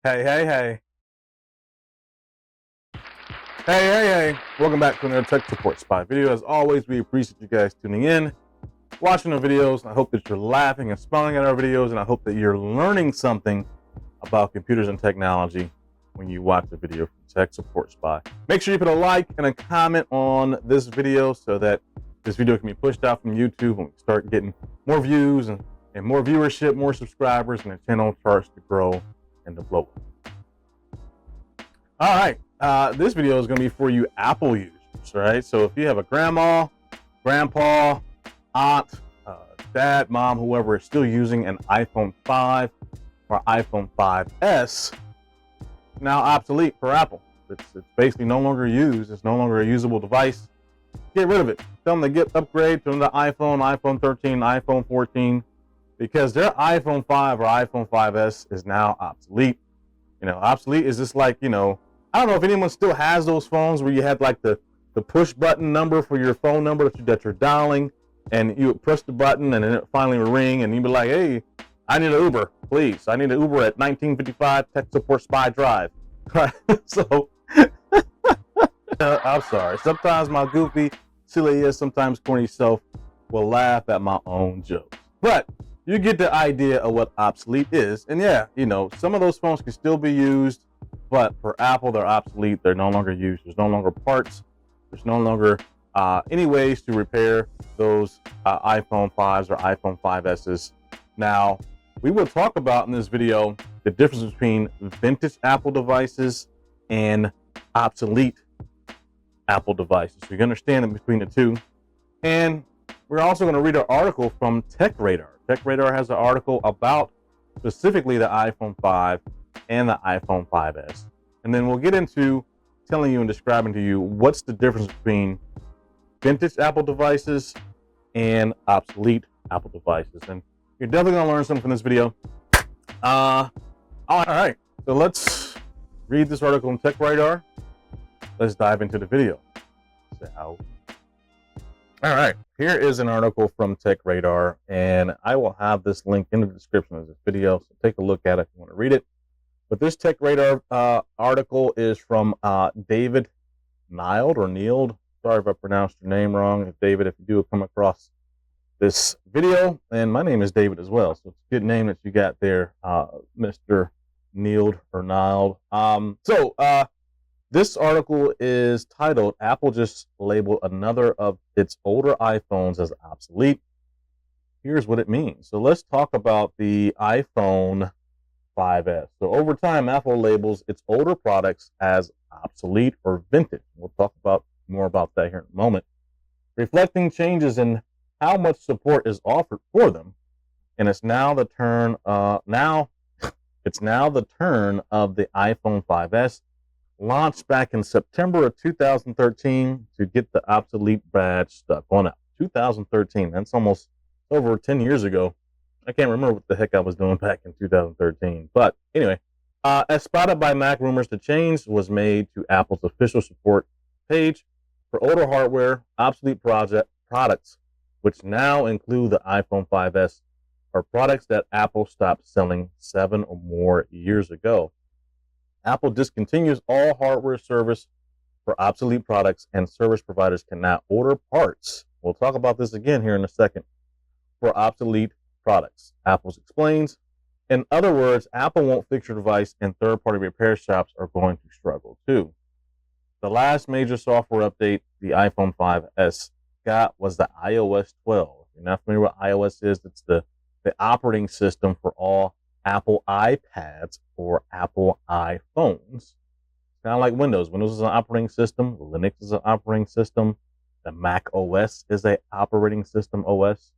Hey, hey, hey. Hey. Welcome back to another Tech Support Spy video. As always, we appreciate you guys tuning in, watching the videos. I hope that you're laughing and smiling at our videos, and I hope that you're learning something about computers and technology when you watch the video from Tech Support Spy. Make sure you put a like and a comment on this video so that this video can be pushed out from YouTube and we start getting more views and more viewership, more subscribers, and the channel starts to grow and to blow up. All right. This video is going to be for you Apple users, right? So if you have a grandma, grandpa, aunt, dad, mom, whoever is still using an iPhone 5 or iPhone 5S, now obsolete for Apple. It's basically no longer used. It's no longer a usable device. Get rid of it. Tell them to get upgrade to the iPhone, iPhone 13, iPhone 14, because their iPhone 5 or iPhone 5S is now obsolete. You know, obsolete is just like, I don't know if anyone still has those phones where you had like the push button number for your phone number that you're dialing, and you would push the button and then it finally would ring and you'd be like, hey, I need an Uber, please. I need an Uber at 1955 TekSupportSpy Drive. Right? So, I'm sorry. Sometimes my goofy, silly, sometimes corny self will laugh at my own jokes. But you get the idea of what obsolete is. And yeah, some of those phones can still be used, but for Apple, they're obsolete. They're no longer used. There's no longer parts. There's no longer any ways to repair those iPhone 5s or iPhone 5Ss. Now, we will talk about in this video the difference between vintage Apple devices and obsolete Apple devices. So you can understand in between the two. And we're also going to read an article from TechRadar. TechRadar has an article about specifically the iPhone 5 and the iPhone 5S. And then we'll get into telling you and describing to you what's the difference between vintage Apple devices and obsolete Apple devices. And you're definitely going to learn something from this video. All right. So let's read this article on TechRadar. Let's dive into the video. So, all right, here is an article from TechRadar, and I will have this link in the description of this video, so take a look at it if you want to read it. But this TechRadar article is from David Neild. Sorry if I pronounced your name wrong. David, if you do come across this video, and my name is David as well, so it's a good name that you got there, Mr. Neild or Neild. This article is titled, Apple just labeled another of its older iPhones as obsolete. Here's what it means. So let's talk about the iPhone 5S. So over time, Apple labels its older products as obsolete or vintage. We'll talk about more about that here in a moment. Reflecting changes in how much support is offered for them. And it's now the turn of the iPhone 5S, launched back in September of 2013 to get the obsolete badge stuck on it. 2013, that's almost over 10 years ago. I can't remember what the heck I was doing back in 2013. But anyway, as spotted by Mac Rumors, the change was made to Apple's official support page for older hardware. Obsolete products, which now include the iPhone 5S, are products that Apple stopped selling 7 or more years ago. Apple discontinues all hardware service for obsolete products, and service providers can now order parts. We'll talk about this again here in a second. For obsolete products, Apple explains. In other words, Apple won't fix your device, and third-party repair shops are going to struggle too. The last major software update the iPhone 5S got was the iOS 12. If you're not familiar with what iOS is, it's the operating system for all Apple iPads or Apple iPhones. Kind of like Windows. Windows is an operating system. Linux is an operating system. The Mac OS is an operating system OS.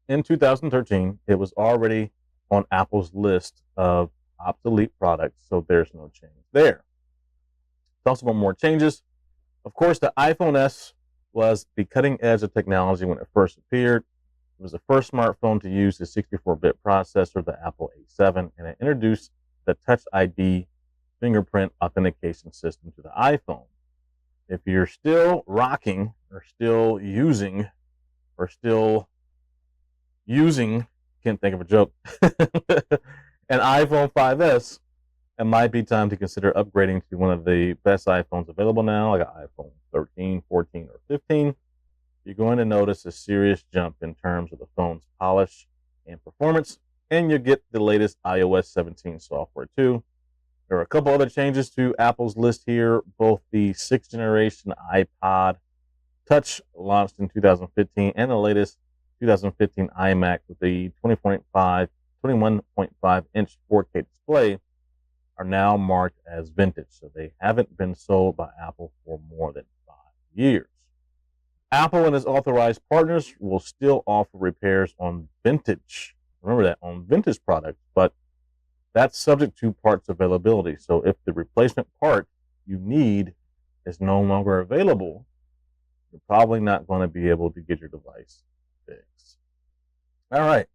In 2013, it was already on Apple's list of obsolete products, so there's no change there. Talks about more changes. Of course, the iPhone S was the cutting edge of technology when it first appeared. It was the first smartphone to use the 64-bit processor, the Apple A7, and it introduced the Touch ID fingerprint authentication system to the iPhone. If you're still rocking or still using can't think of a joke. an iPhone 5S, it might be time to consider upgrading to one of the best iPhones available now, like an iPhone 13, 14, or 15. You're going to notice a serious jump in terms of the phone's polish and performance, and you get the latest iOS 17 software too. There are a couple other changes to Apple's list here. Both the 6th generation iPod Touch launched in 2015 and the latest 2015 iMac with the 21.5-inch 4K display are now marked as vintage, so they haven't been sold by Apple for more than 5 years. Apple and its authorized partners will still offer repairs on vintage. Remember that, on vintage products, but that's subject to parts availability. So if the replacement part you need is no longer available, you're probably not going to be able to get your device fixed. All right,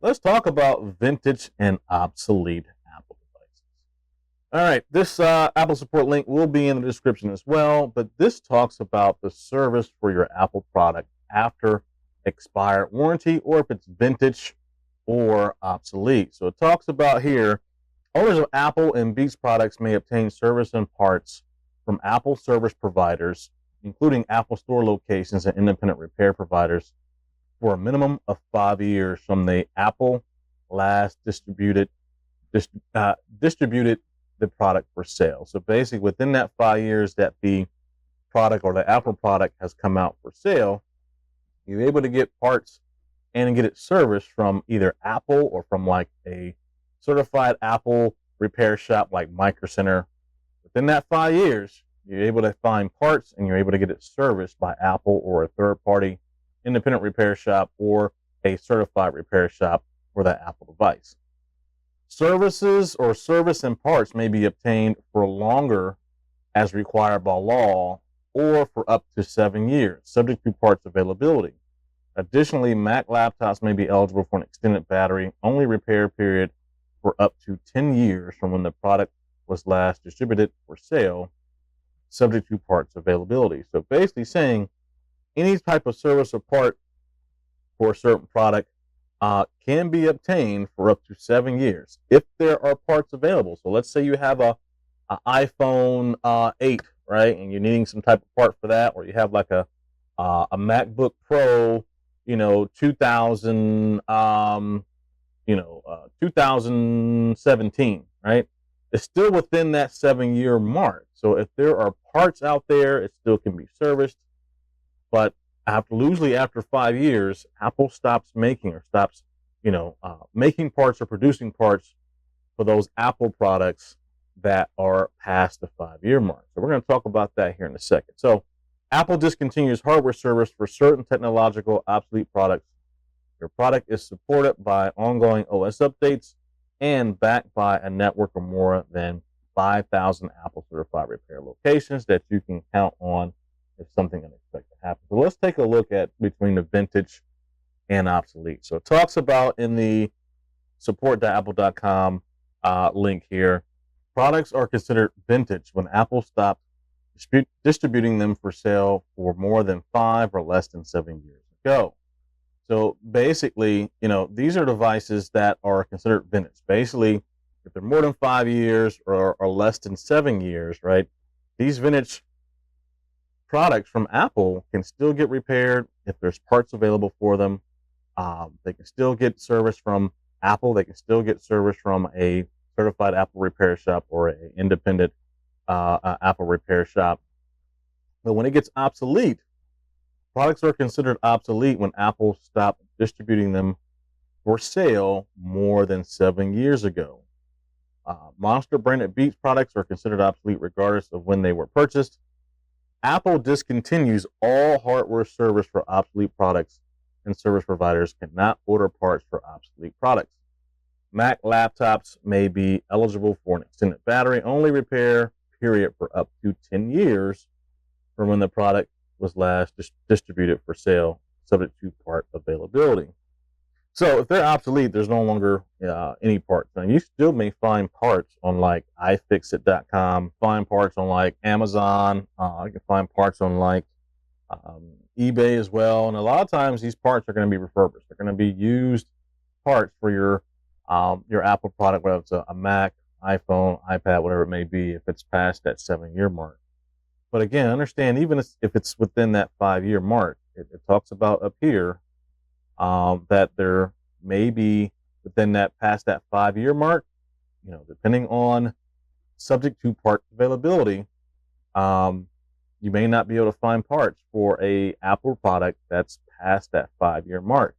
let's talk about vintage and obsolete Apple devices. All right, this Apple support link will be in the description as well, but this talks about the service for your Apple product after expired warranty, or if it's vintage or obsolete. So it talks about here, owners of Apple and Beats products may obtain service and parts from Apple service providers, including Apple Store locations and independent repair providers, for a minimum of 5 years from the Apple last distributed the product for sale. So basically, within that 5 years that the product or the Apple product has come out for sale, you're able to get parts and get it serviced from either Apple or from like a certified Apple repair shop like Micro Center. Within that 5 years, you're able to find parts and you're able to get it serviced by Apple or a third-party independent repair shop or a certified repair shop for that Apple device. Services or service and parts may be obtained for longer as required by law or for up to 7 years, subject to parts availability. Additionally, Mac laptops may be eligible for an extended battery-only repair period for up to 10 years from when the product was last distributed for sale, subject to parts availability. So basically saying any type of service or part for a certain product can be obtained for up to 7 years if there are parts available. So let's say you have a iPhone 8, right, and you're needing some type of part for that, or you have like a MacBook Pro, 2017, right? It's still within that 7-year mark. So if there are parts out there, it still can be serviced. But usually after 5 years, Apple stops making making parts or producing parts for those Apple products that are past the 5-year mark. So we're going to talk about that here in a second. So Apple discontinues hardware service for certain technological obsolete products. Your product is supported by ongoing OS updates and backed by a network of more than 5,000 Apple certified repair locations that you can count on if something unexpected happens. So let's take a look at between the vintage and obsolete. So it talks about in the support.apple.com link here, products are considered vintage when Apple stopped distributing them for sale for more than 5 or less than 7 years ago. So basically, these are devices that are considered vintage. Basically, if they're more than 5 years or less than 7 years, right, these vintage products from Apple can still get repaired if there's parts available for them. They can still get service from Apple. They can still get service from a certified Apple repair shop or an independent Apple repair shop. But when it gets obsolete, products are considered obsolete when Apple stopped distributing them for sale more than 7 years ago. Monster branded Beats products are considered obsolete regardless of when they were purchased. Apple discontinues all hardware service for obsolete products, and service providers cannot order parts for obsolete products. Mac laptops may be eligible for an extended battery-only repair period for up to 10 years from when the product was last distributed for sale, subject to part availability. So if they're obsolete, there's no longer any parts. Now, you still may find parts on like iFixit.com, find parts on like Amazon. You can find parts on like eBay as well. And a lot of times these parts are going to be refurbished. They're going to be used parts for your your Apple product, whether it's a Mac, iPhone, iPad, whatever it may be, if it's past that 7-year mark. But again, understand, even if it's within that 5-year mark, it talks about up here that there may be within that past that 5-year mark, depending on subject to part availability, you may not be able to find parts for a Apple product that's past that 5-year mark.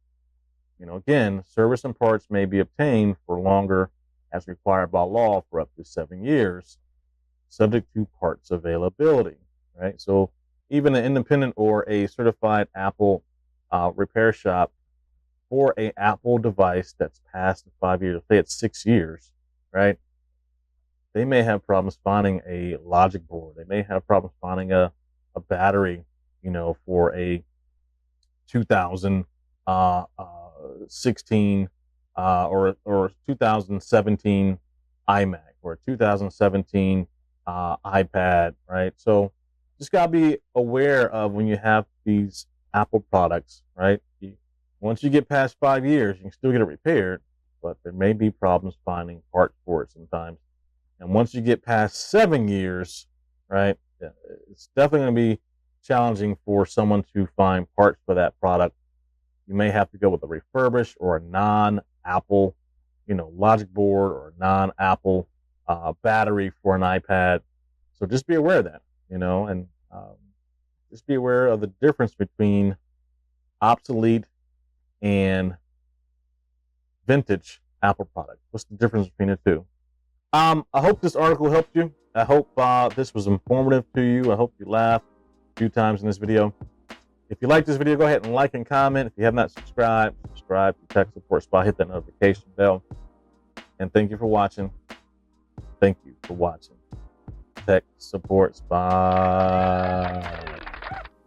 Again, service and parts may be obtained for longer as required by law for up to 7 years, subject to parts availability, right? So even an independent or a certified Apple repair shop for a Apple device that's past the 5 years, say it's 6 years, right? They may have problems finding a logic board. They may have problems finding a battery, for a 2016 or 2017 iMac or a 2017 iPad, right? So just gotta be aware of when you have these Apple products, right? Once you get past 5 years, you can still get it repaired, but there may be problems finding parts for it sometimes. And once you get past 7 years, right, it's definitely going to be challenging for someone to find parts for that product. You may have to go with a refurbished or a non-Apple, logic board or non-Apple battery for an iPad. So just be aware of that, and just be aware of the difference between obsolete and vintage Apple product. What's the difference between the two? I hope this article helped you. I hope this was informative to you. I hope you laughed a few times in this video. If you like this video, go ahead and like and comment. If you have not subscribed, subscribe to TekSupportSpy. Hit that notification bell. And thank you for watching. Thank you for watching TekSupportSpy.